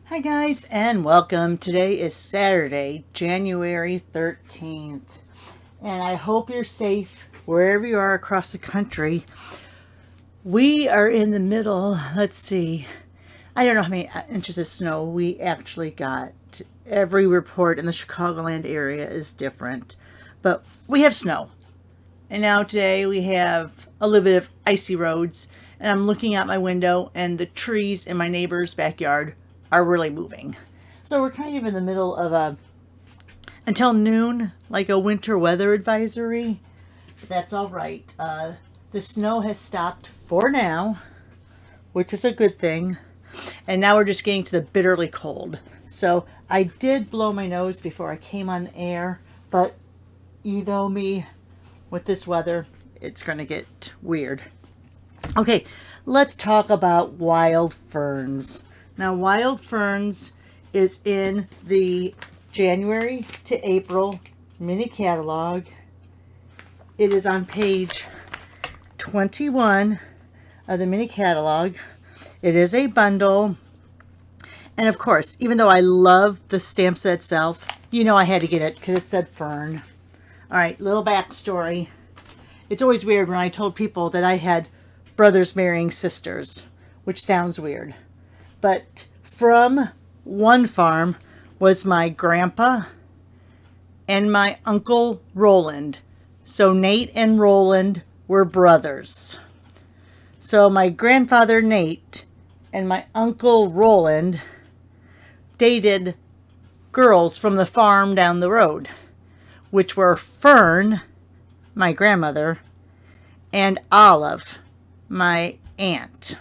Hi guys and welcome. Today is Saturday, January 13th. And I hope you're safe wherever you are across the country. We are in the middle, let's see, I don't know how many inches of snow we actually got. Every report in the Chicagoland area is different. But we have snow. And now today we have a little bit of icy roads. And I'm looking out my window and the trees in my neighbor's backyard are really moving. So we're kind of in the middle of until noon, like a winter weather advisory. But that's all right. The snow has stopped for now, which is a good thing. And now we're just getting to the bitterly cold. So I did blow my nose before I came on the air, but you know me, with this weather, it's going to get weird. Okay, let's talk about Wild Ferns. Now, Wild Ferns is in the January to April mini catalog. It is on page 21 of the mini catalog. It is a bundle. And of course, even though I love the stamp set itself, you know I had to get it because it said Fern. All right, little backstory. It's always weird when I told people that I had brothers marrying sisters, which sounds weird. But from one farm was my grandpa and my uncle Roland. So Nate and Roland were brothers. So my grandfather Nate and my uncle Roland dated girls from the farm down the road, which were Fern, my grandmother, and Olive, my aunt.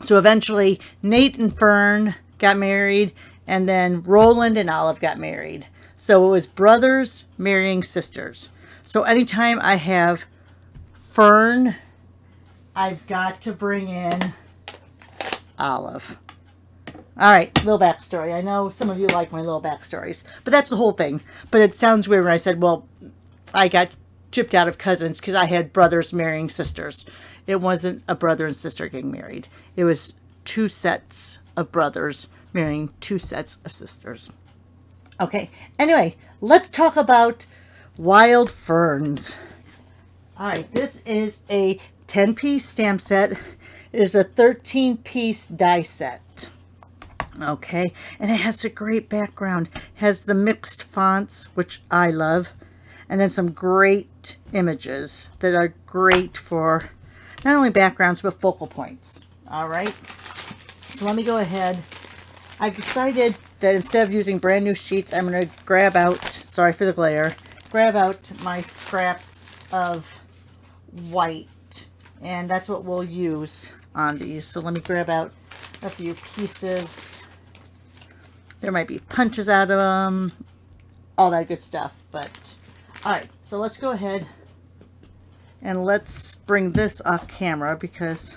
So eventually Nate and Fern got married, and then Roland and Olive got married. So it was brothers marrying sisters. So anytime I have Fern, I've got to bring in Olive. All right, little backstory. I know some of you like my little backstories, but that's the whole thing. But it sounds weird when I said, well, I got chipped out of cousins because I had brothers marrying sisters. It wasn't a brother and sister getting married. It was two sets of brothers marrying two sets of sisters. Okay, anyway, let's talk about Wild Ferns. All right, this is a 10-piece stamp set. It is a 13-piece die set. Okay, and it has a great background. It has the mixed fonts, which I love, and then some great images that are great for not only backgrounds but focal points. All right, so let me go ahead. I've decided that instead of using brand new sheets, I'm going to grab out, sorry for the glare, grab out my scraps of white, and that's what we'll use on these. So let me grab out a few pieces. There might be punches out of them, all that good stuff. But all right, so let's go ahead and let's bring this off camera because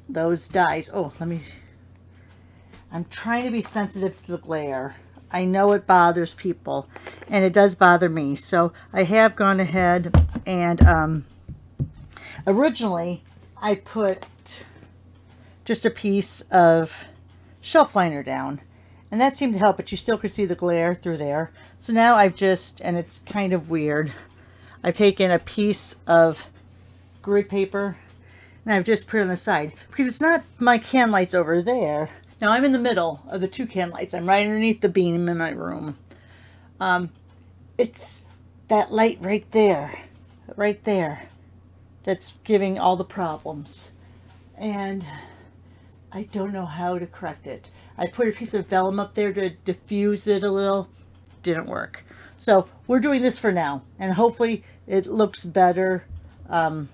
those dies. Oh, I'm trying to be sensitive to the glare. I know it bothers people, and it does bother me. So I have gone ahead and originally I put just a piece of shelf liner down, and that seemed to help, but you still could see the glare through there. So now I've just, and it's kind of weird, I've taken a piece of grid paper and I've just put it on the side because it's not my can lights over there. Now I'm in the middle of the two can lights. I'm right underneath the beam in my room. It's that light right there, that's giving all the problems. And I don't know how to correct it. I put a piece of vellum up there to diffuse it a little. Didn't work. So we're doing this for now, and hopefully it looks better. And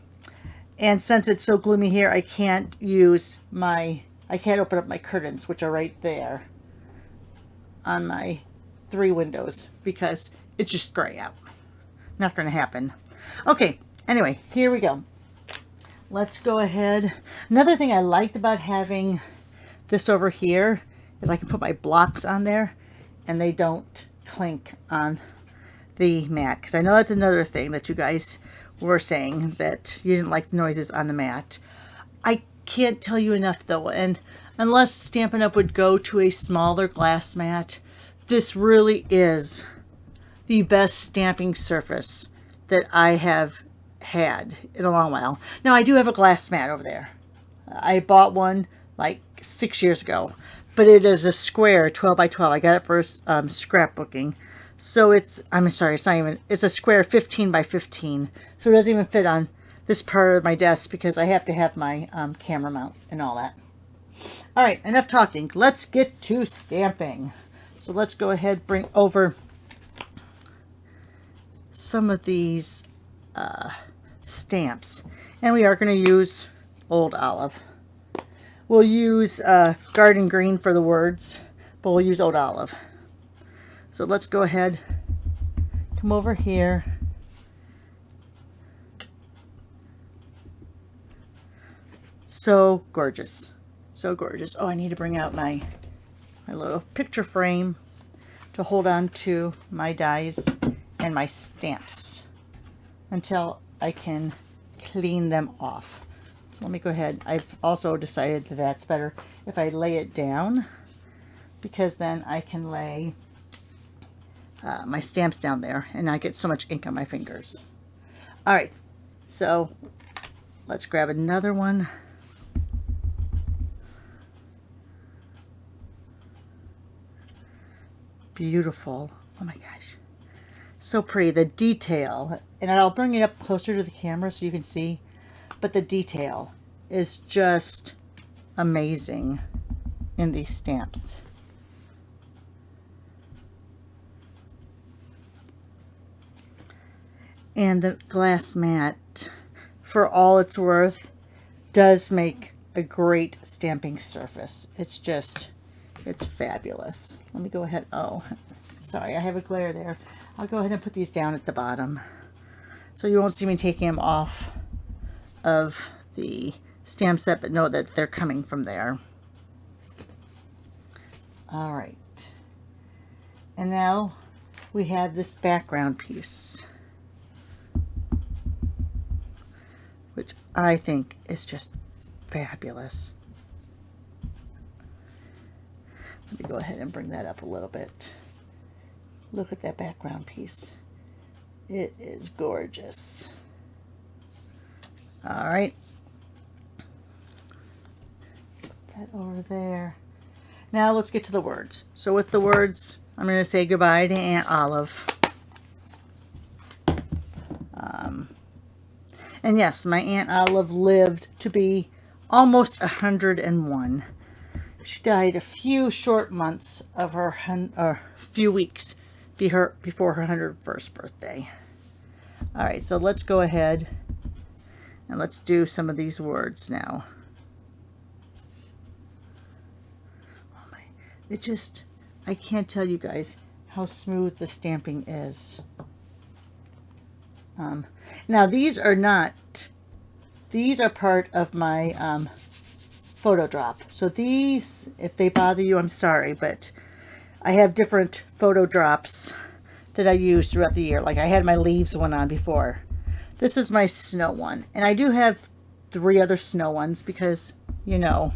since it's so gloomy here, I can't open up my curtains, which are right there on my 3 windows because it's just gray out. Not going to happen. Okay, anyway, here we go. Let's go ahead. Another thing I liked about having this over here is I can put my blocks on there and they don't clink on the mat. Because I know that's another thing that you guys were saying, that you didn't like the noises on the mat. I can't tell you enough though, and unless Stampin' Up! Would go to a smaller glass mat, this really is the best stamping surface that I have had in a long while. Now I do have a glass mat over there. I bought one like 6 years ago, but it is a square 12 by 12. I got it for scrapbooking. So it's a square 15 by 15. So it doesn't even fit on this part of my desk because I have to have my camera mount and all that. All right, enough talking. Let's get to stamping. So let's go ahead, bring over some of these stamps. And we are going to use Old Olive. We'll use Garden Green for the words, but we'll use Old Olive. So let's go ahead, come over here. So gorgeous. So gorgeous. Oh, I need to bring out my little picture frame to hold on to my dies and my stamps until I can clean them off. So let me go ahead. I've also decided that that's better if I lay it down, because then I can lay my stamps down there and not get so much ink on my fingers. All right, so let's grab another one. Beautiful. Oh my gosh, so pretty. The detail, and I'll bring it up closer to the camera so you can see, but the detail is just amazing in these stamps. And the glass mat, for all it's worth, does make a great stamping surface. It's fabulous. Let me go ahead. Oh, sorry, I have a glare there. I'll go ahead and put these down at the bottom so you won't see me taking them off of the stamp set, but know that they're coming from there. All right. And now we have this background piece, which I think is just fabulous. Let me go ahead and bring that up a little bit. Look at that background piece. It is gorgeous. All right. Put that over there. Now let's get to the words. So with the words, I'm going to say goodbye to Aunt Olive. And yes, my Aunt Olive lived to be almost 101. She died a few short months of her, or few weeks before her 101st birthday. All right, so let's go ahead and let's do some of these words now. Oh my, I can't tell you guys how smooth the stamping is. Now these are part of my photo drop. So these, if they bother you, I'm sorry, but I have different photo drops that I use throughout the year. Like I had my leaves one on before. This is my snow one. And I do have 3 other snow ones because, you know,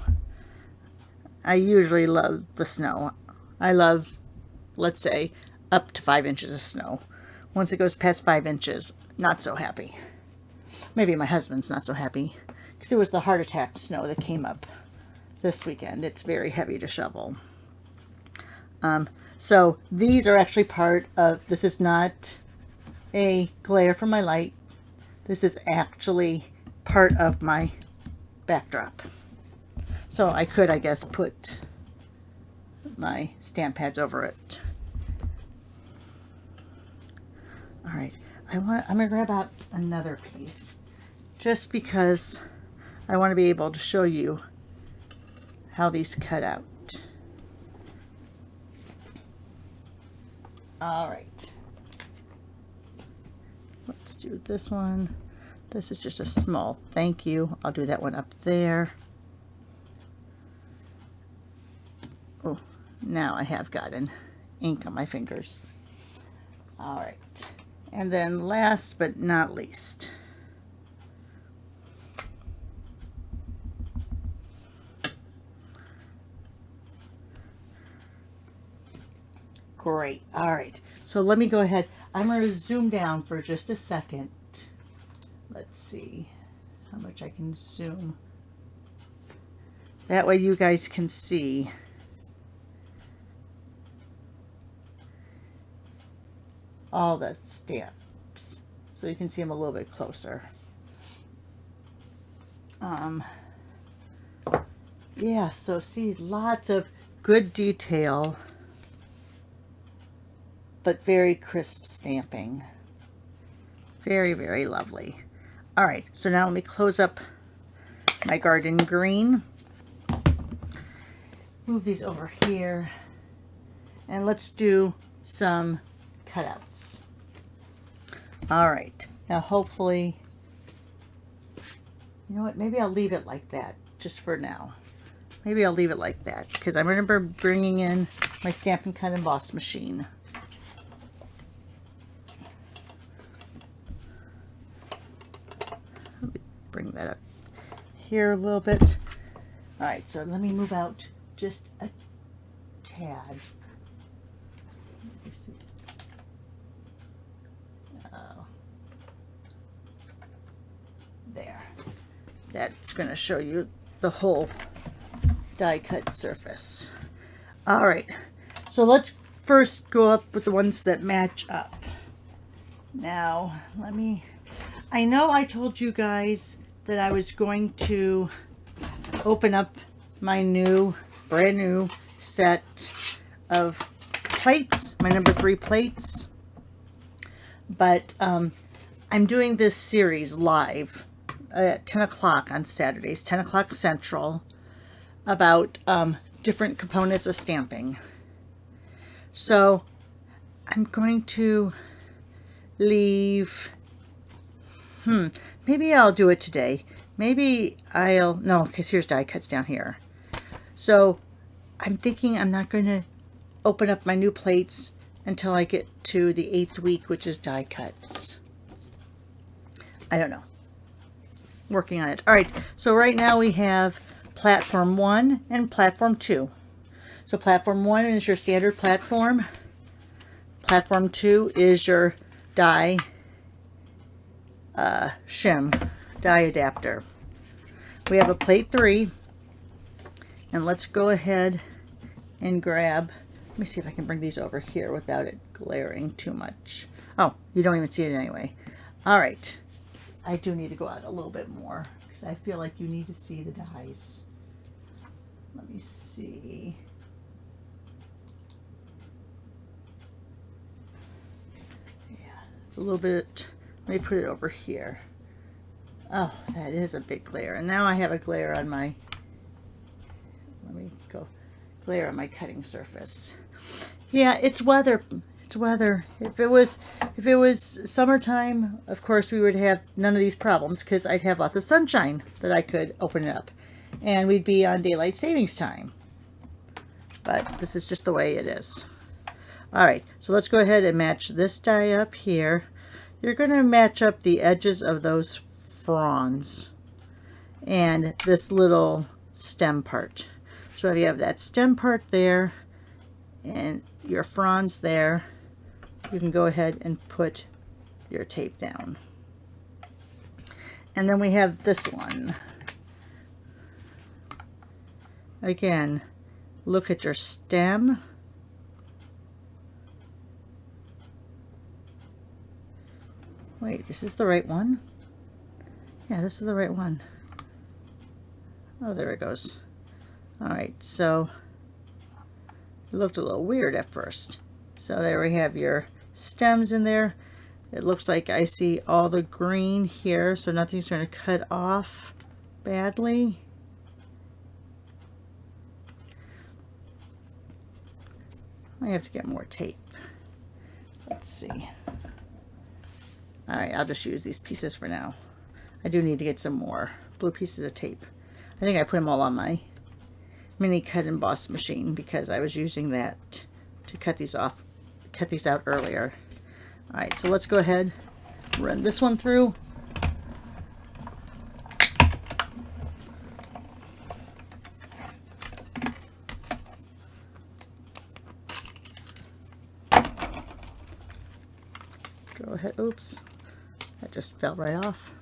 I usually love the snow. I love, let's say, up to 5 inches of snow. Once it goes past 5 inches, not so happy. Maybe my husband's not so happy because it was the heart attack snow that came up this weekend. It's very heavy to shovel. So these are actually part of, this is not a glare from my light. This is actually part of my backdrop. So I could, I guess, put my stamp pads over it. All right, I'm gonna grab out another piece just because I want to be able to show you how these cut out. All right, let's do this one. This is just a small thank you. I'll do that one up there. Oh, now I have gotten ink on my fingers. All right, and then last but not least, Great. All right. So let me go ahead. I'm going to zoom down for just a second. Let's see how much I can zoom. That way you guys can see. All the stamps. So you can see them a little bit closer. Yeah, so see, lots of good detail, but very crisp stamping. Very, very lovely. All right, so now let me close up my garden green. Move these over here, and let's do some cutouts. All right, now hopefully, you know what, maybe I'll leave it like that just for now. Maybe I'll leave it like that because I remember bringing in my Stampin' Cut and Emboss machine. Let me bring that up here a little bit. All right, so let me move out just a tad. Let me see. There. That's going to show you the whole die cut surface. All right, so let's first go up with the ones that match up. Now, I know I told you guys that I was going to open up my brand new set of plates, my number 3 plates, but I'm doing this series live at 10 o'clock on Saturdays, 10 o'clock Central, about different components of stamping. So I'm going to leave, maybe I'll do it today. Maybe no, because here's die cuts down here. So I'm thinking I'm not going to open up my new plates until I get to the 8th week, which is die cuts. I don't know. Working on it. All right, so right now we have platform 1 and platform 2. So platform 1 is your standard platform. Platform 2 is your die shim, die adapter. We have a plate 3, and let's go ahead and grab, let me see if I can bring these over here without it glaring too much. Oh, you don't even see it anyway. All right, I do need to go out a little bit more because I feel like you need to see the dies. Let me see. Yeah, it's a little bit, let me put it over here. Oh, that is a big glare. And now I have a glare on my, let me go, glare on my cutting surface. Yeah, it's weather. It's weather. If it was summertime, of course we would have none of these problems because I'd have lots of sunshine that I could open it up. And we'd be on daylight savings time. But this is just the way it is. All right, so let's go ahead and match this die up here. You're going to match up the edges of those fronds and this little stem part. So if you have that stem part there and your fronds there, you can go ahead and put your tape down. And then we have this one. Again, look at your stem. Wait, is this the right one? Yeah, this is the right one. Oh, there it goes. All right, so it looked a little weird at first. So there we have your stems in there. It looks like I see all the green here, so nothing's going to cut off badly. I have to get more tape. Let's see. All right, I'll just use these pieces for now. I do need to get some more blue pieces of tape. I think I put them all on my mini cut and emboss machine because I was using that to cut these out earlier. All right, so let's go ahead, run this one through. go ahead. Oops, that just fell right off.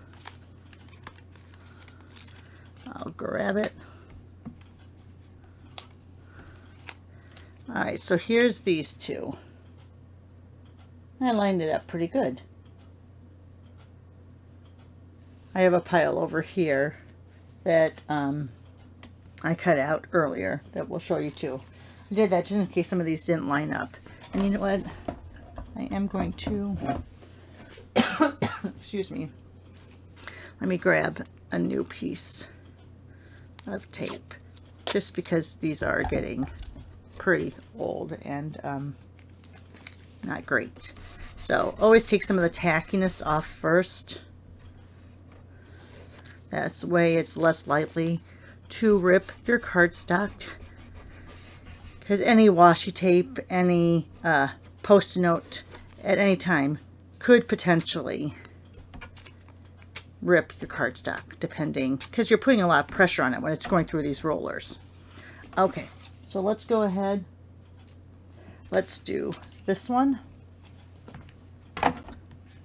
I'll grab it. All right, so here's these two. I lined it up pretty good. I have a pile over here that I cut out earlier that we'll show you too. I did that just in case some of these didn't line up. And you know what? I am going to, excuse me, let me grab a new piece of tape just because these are getting pretty old and not great. So always take some of the tackiness off first. That's the way it's less likely to rip your cardstock, because any washi tape, any post-it note at any time could potentially rip your cardstock, depending, because you're putting a lot of pressure on it when it's going through these rollers. Okay, so let's go ahead. Let's do this one.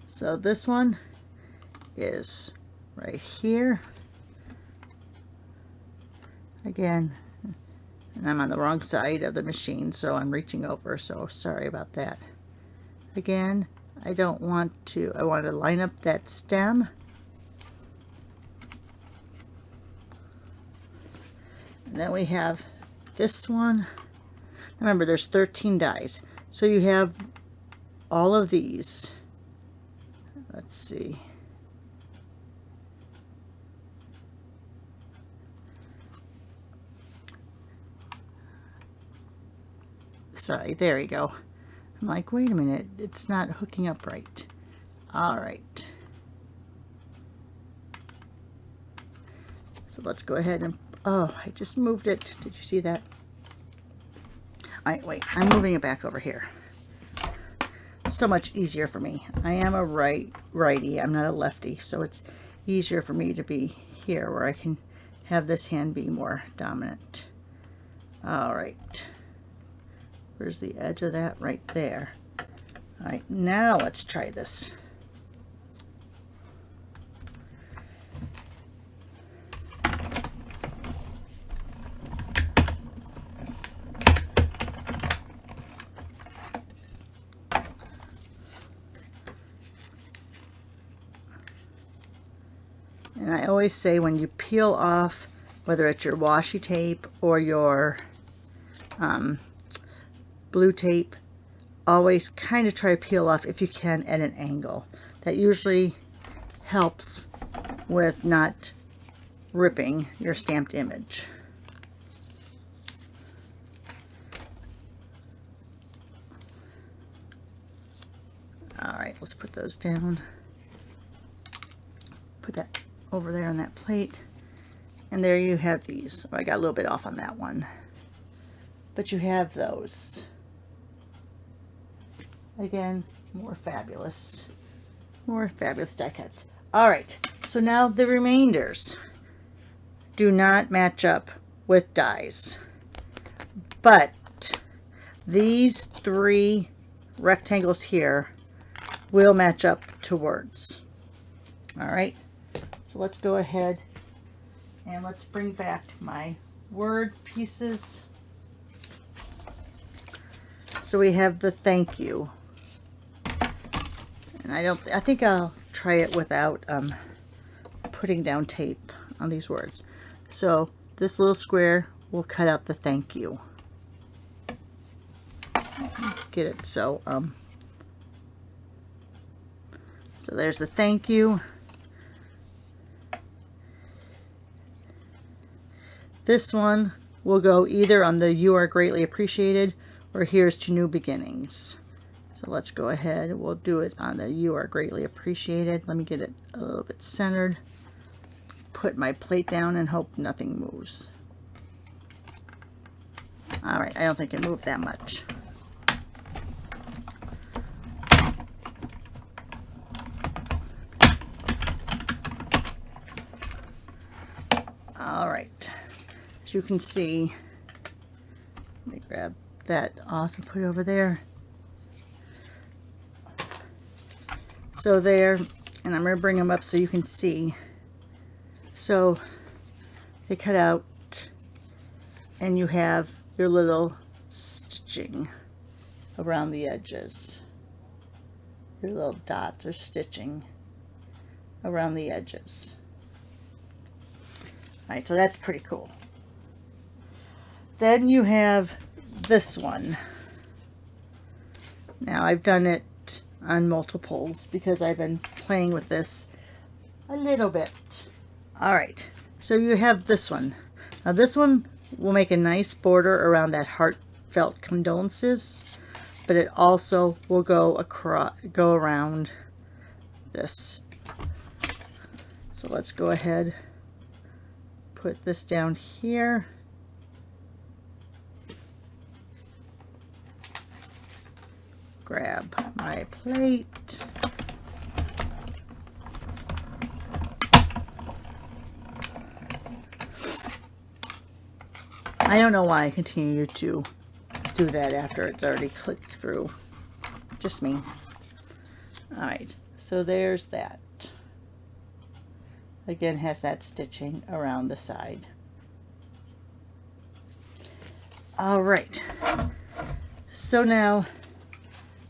So this one is right here. Again, and I'm on the wrong side of the machine, so I'm reaching over, so sorry about that. Again, I don't want to, I want to line up that stem. And then we have this one. Remember, there's 13 dies. So you have all of these. Let's see. Sorry, there you go. I'm like, wait a minute, it's not hooking up right. All right. So let's go ahead and, oh, I just moved it. Did you see that? All right, wait, I'm moving it back over here. So much easier for me. I am a righty, I'm not a lefty, so it's easier for me to be here where I can have this hand be more dominant. All right. Where's the edge of that? Right there. All right, now let's try this. And I always say when you peel off, whether it's your washi tape or your blue tape, always kind of try to peel off if you can at an angle. That usually helps with not ripping your stamped image. All right, let's put those down. Put that over there on that plate. And there you have these. Oh, I got a little bit off on that one. But you have those. Again, more fabulous die cuts. All right, so now the remainders do not match up with dies, but these three rectangles here will match up to words. All right, so let's go ahead and let's bring back my word pieces. So we have the thank you. And I think I'll try it without putting down tape on these words. So this little square will cut out the thank you. Get it, so there's the thank you. This one will go either on the you are greatly appreciated or here's to new beginnings. So let's go ahead, we'll do it on the you are greatly appreciated. Let me get it a little bit centered. Put my plate down and hope nothing moves. All right, I don't think it moved that much. All right, as you can see, let me grab that off and put it over there. So there, and I'm going to bring them up so you can see. So they cut out, and you have your little stitching around the edges. Your little dots are stitching around the edges. Alright, so that's pretty cool. Then you have this one. Now I've done it on multiples because I've been playing with this a little bit. Alright, so you have this one. Now this one will make a nice border around that heartfelt condolences, but it also will go around this. So let's go ahead, put this down here. Grab my plate. I don't know why I continue to do that after it's already clicked through. Just me. Alright, so there's that. Again, has that stitching around the side. Alright, so now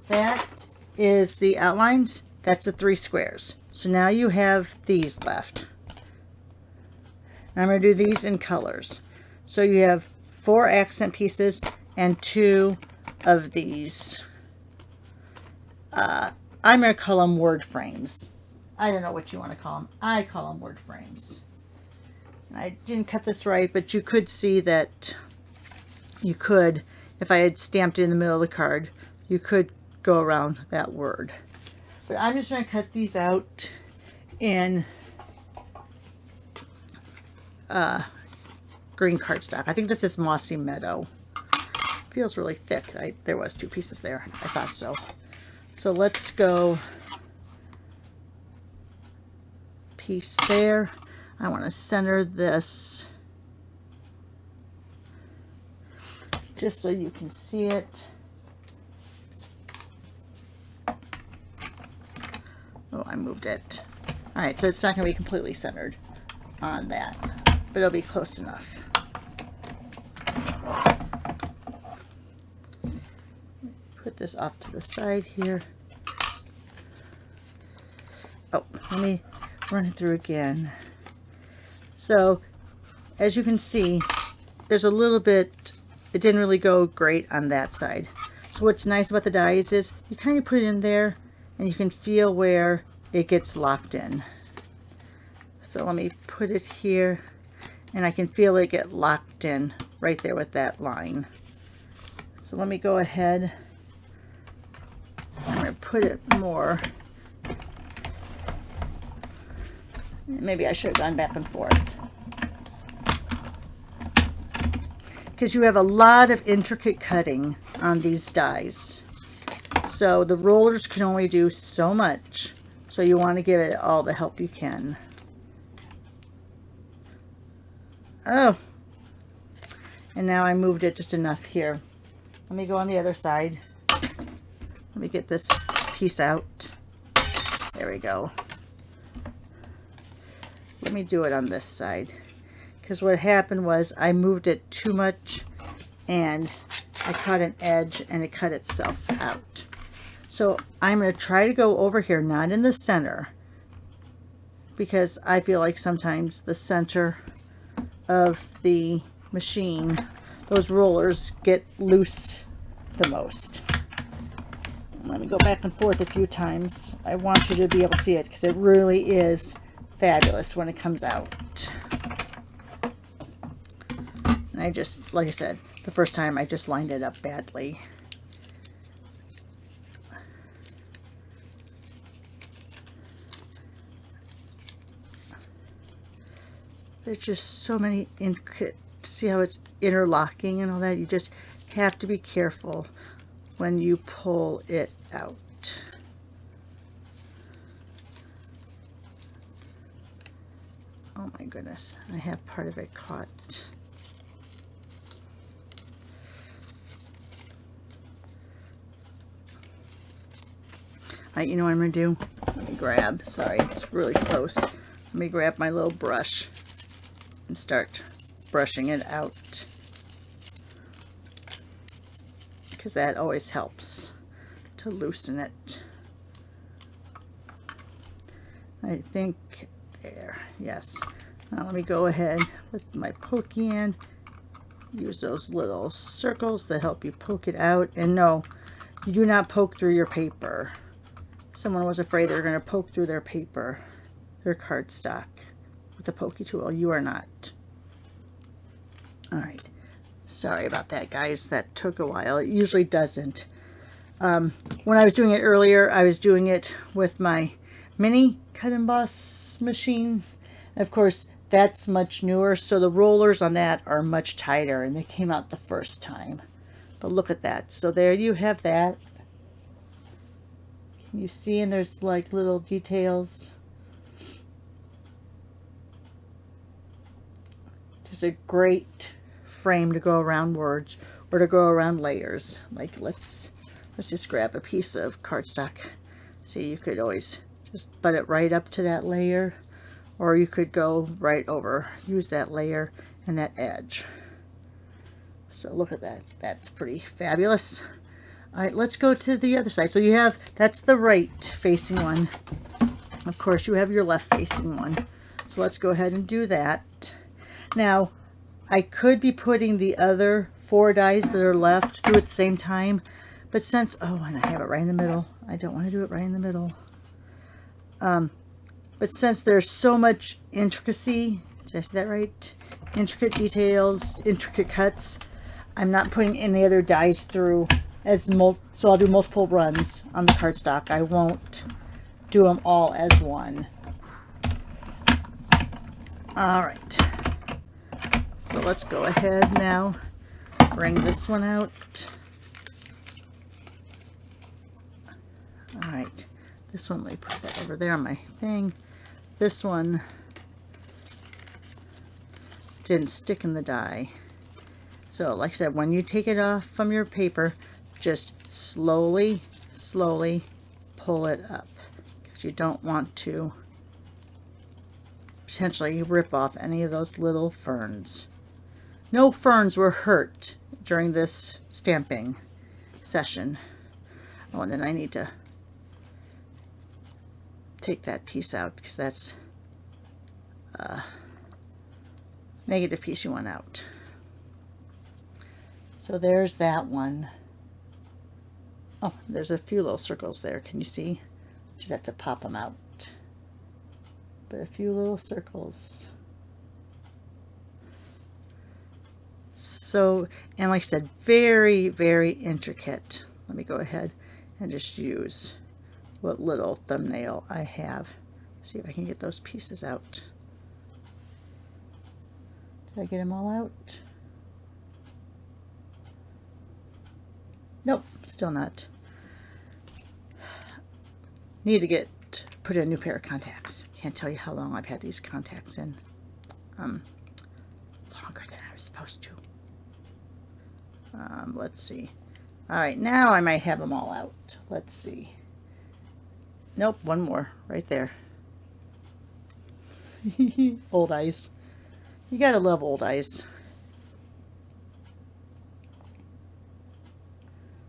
that is the outlines. That's the 3 squares. So now you have these left. I'm going to do these in colors. So you have 4 accent pieces and 2 of these. I'm going to call them word frames. I don't know what you want to call them. I call them word frames. I didn't cut this right, but you could see that you could, if I had stamped it in the middle of the card, you could go around that word. But I'm just going to cut these out in green cardstock. I think this is Mossy Meadow. Feels really thick. There was 2 pieces there. I thought so. So let's go piece there. I want to center this just so you can see it. Oh, I moved it. Alright, so it's not going to be completely centered on that, but it'll be close enough. Put this off to the side here. Oh, let me run it through again. So, as you can see, there's a little bit, it didn't really go great on that side. So what's nice about the dies is you kind of put it in there and you can feel where it gets locked in. So let me put it here and I can feel it get locked in right there with that line. So let me go ahead. I'm going to put it more. Maybe I should have gone back and forth. Because you have a lot of intricate cutting on these dies. So the rollers can only do so much. So you want to give it all the help you can. Oh. And now I moved it just enough here. Let me go on the other side. Let me get this piece out. There we go. Let me do it on this side. Because what happened was I moved it too much and I caught an edge and it cut itself out. So I'm going to try to go over here, not in the center, because I feel like sometimes the center of the machine, those rollers get loose the most. Let me go back and forth a few times. I want you to be able to see it because it really is fabulous when it comes out. And I just, like I said, the first time I just lined it up badly. There's just so many intricate, to see how it's interlocking and all that. You just have to be careful when you pull it out. Oh my goodness, I have part of it caught. Alright, you know what I'm going to do? Let me grab, sorry, it's really close. Let me grab my little brush and start brushing it out, because that always helps to loosen it. I think there, yes. Now let me go ahead with my pokey in. Use those little circles that help you poke it out. And no, you do not poke through your paper. Someone was afraid they were going to poke through their paper, their cardstock, with the pokey tool. You are not. All right. Sorry about that, guys. That took a while. It usually doesn't. When I was doing it earlier, I was doing it with my mini cut and emboss machine. Of course, that's much newer, so the rollers on that are much tighter, and they came out the first time. But look at that. So there you have that. Can you see? And there's like little details. Just a great frame to go around words or to go around layers. Like let's just grab a piece of cardstock. See, you could always just butt it right up to that layer, or you could go right over, use that layer and that edge. So look at that. That's pretty fabulous. All right, let's go to the other side. So you have, that's the right facing one. Of course, you have your left facing one. So let's go ahead and do that. Now, I could be putting the other 4 dies that are left through at the same time, but since, oh, and I have it right in the middle. I don't want to do it right in the middle. But since there's so much intricacy, did I say that right? Intricate details, intricate cuts, I'm not putting any other dies through as so I'll do multiple runs on the cardstock. I won't do them all as one. All right. So let's go ahead now, bring this one out. All right. This one, let me put that over there on my thing. This one didn't stick in the die. So like I said, when you take it off from your paper, just slowly pull it up, because you don't want to potentially rip off any of those little ferns. No ferns were hurt during this stamping session. Oh, and then I need to take that piece out, because that's a negative piece you want out. So there's that one. Oh, there's a few little circles there. Can you see? Just have to pop them out. But a few little circles. So, and like I said, very, very intricate. Let me go ahead and just use what little thumbnail I have. See if I can get those pieces out. Did I get them all out? Nope, still not. Need to put in a new pair of contacts. Can't tell you how long I've had these contacts in. Longer than I was supposed to. Let's see. All right, now I might have them all out. Let's see. Nope, one more right there. Old eyes. You gotta love old eyes.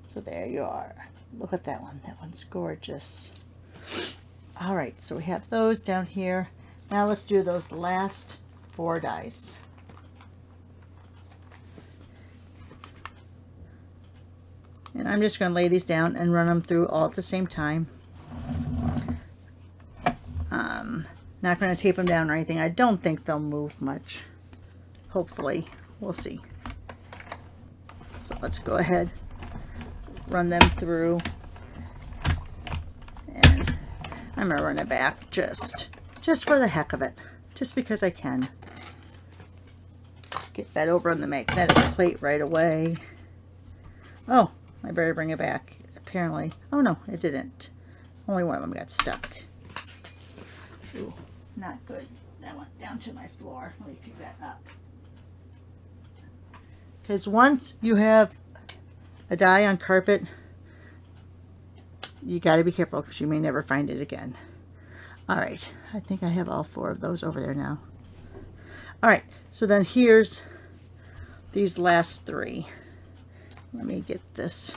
So there you are. Look at that one. That one's gorgeous. All right, so we have those down here. Now let's do those last 4 dies. And I'm just going to lay these down and run them through all at the same time. Not going to tape them down or anything. I don't think they'll move much. Hopefully. We'll see. So let's go ahead, run them through. And I'm going to run it back just for the heck of it. Just because I can. Get that over on the magnetic plate right away. Oh, I better bring it back. Apparently. Oh no, it didn't. Only one of them got stuck. Ooh, not good. That went down to my floor. Let me pick that up. Because once you have a die on carpet, you got to be careful, because you may never find it again. All right, I think I have all 4 of those over there now. All right, so then here's these last 3. Let me get this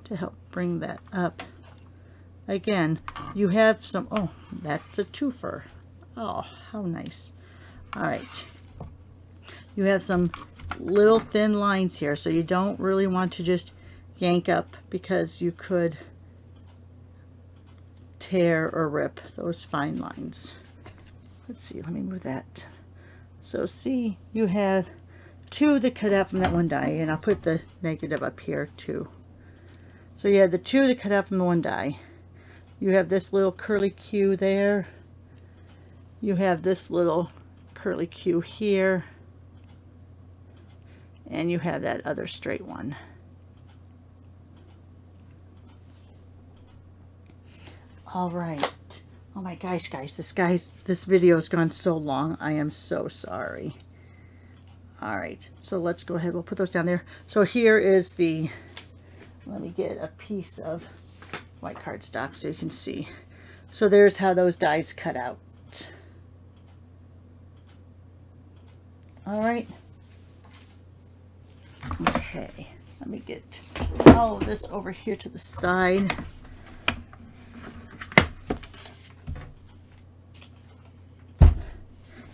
to help bring that up. Again, you have some, oh, that's a twofer. Oh, how nice. All right. You have some little thin lines here, so you don't really want to just yank up because you could tear or rip those fine lines. Let's see, let me move that. So see, you have 2 that cut out from that one die, and I'll put the negative up here too. So you have the 2 that cut out from the one die. You have this little curly Q there. You have this little curly Q here. And you have that other straight one. All right. Oh my gosh, guys, this video has gone so long. I am so sorry. All right, so let's go ahead. We'll put those down there. So here is the, let me get a piece of white cardstock so you can see. So there's how those dies cut out. All right. Okay, let me get all of this over here to the side.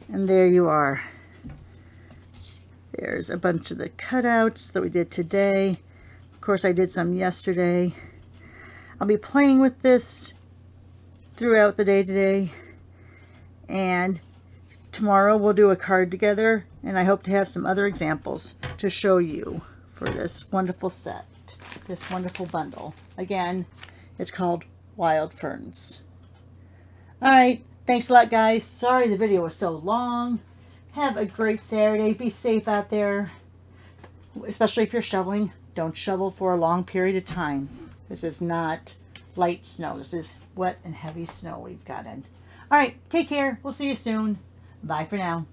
And there you are. There's a bunch of the cutouts that we did today. Of course, I did some yesterday. I'll be playing with this throughout the day today. And tomorrow we'll do a card together. And I hope to have some other examples to show you for this wonderful set, this wonderful bundle. Again, it's called Wild Ferns. All right. Thanks a lot, guys. Sorry the video was so long. Have a great Saturday. Be safe out there. Especially if you're shoveling. Don't shovel for a long period of time. This is not light snow. This is wet and heavy snow we've gotten. All right. Take care. We'll see you soon. Bye for now.